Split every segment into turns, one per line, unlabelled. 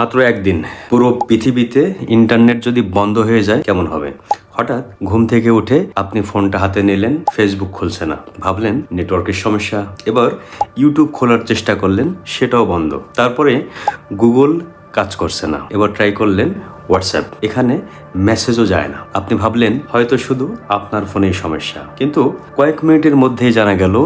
মাত্র একদিন পুরো পৃথিবীতে ইন্টারনেট যদি বন্ধ হয়ে যায় কেমন হবে? হঠাৎ ঘুম থেকে উঠে আপনি ফোনটা হাতে নিলেন, ফেসবুক খুলছে না, ভাবলেন নেটওয়ার্কের সমস্যা। এবার ইউটিউব খোলার চেষ্টা করলেন, সেটাও বন্ধ। তারপরে গুগল কাজ করছে না, এবার ট্রাই করলেন হোয়াটসঅ্যাপ, এখানে মেসেজও যায় না। আপনি ভাবলেন হয়তো শুধু আপনার ফোনেই সমস্যা, কিন্তু কয়েক মিনিটের মধ্যেই জানা গেল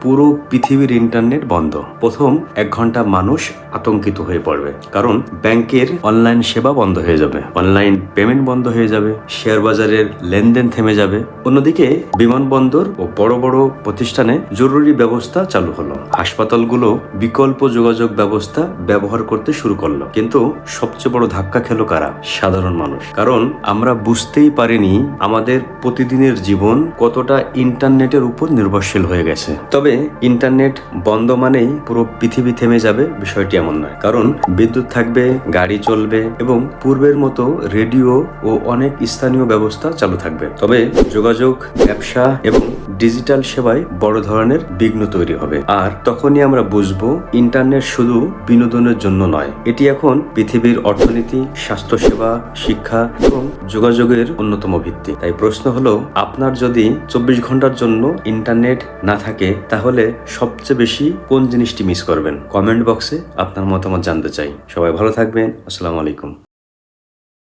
পুরো পৃথিবীর ইন্টারনেট বন্ধ। প্রথম 1 ঘন্টা মানুষ আতঙ্কিত হয়ে পড়বে, কারণ ব্যাংকের অনলাইন সেবা বন্ধ হয়ে যাবে, অনলাইন পেমেন্ট বন্ধ হয়ে যাবে, শেয়ার বাজারের লেনদেন থেমে যাবে। অন্যদিকে বিমানবন্দর ও বড় বড় প্রতিষ্ঠানে জরুরি ব্যবস্থা চালু হলো, হাসপাতালগুলো বিকল্প যোগাযোগ ব্যবস্থা ব্যবহার করতে শুরু করলো। কিন্তু সবচেয়ে বড় ধাক্কা খেলো কারা? সাধারণ মানুষ। কারণ আমরা বুঝতেই পারিনি আমাদের প্রতিদিনের জীবন কতটা ইন্টারনেটের উপর নির্ভরশীল হয়ে গেছে। তবে ইন্টারনেট বন্ধ মানেই পুরো পৃথিবী থেমে যাবে, বিষয়টি এমন নয়। কারণ বিদ্যুৎ থাকবে, গাড়ি চলবে এবং পূর্বের মতো রেডিও ও অনেক স্থানীয় ব্যবস্থা চালু থাকবে। তবে যোগাযোগ, ব্যবসা এবং ডিজিটাল সেবায় বড় ধরনের বিঘ্ন তৈরি হবে। আর তখনই আমরা বুঝবো ইন্টারনেট শুধু বিনোদনের জন্য নয়, এটি এখন পৃথিবীর অর্থনীতি, স্বাস্থ্যসেবা, শিক্ষা এবং যোগাযোগের অন্যতম ভিত্তি। তাই প্রশ্ন হলো, আপনার যদি 24 ঘন্টার জন্য ইন্টারনেট না থাকে তাহলে সবচেয়ে বেশি কোন জিনিসটি মিস করবেন? কমেন্ট বক্সে আপনার মতামত জানতে চাই। সবাই ভালো থাকবেন। আসসালামু আলাইকুম।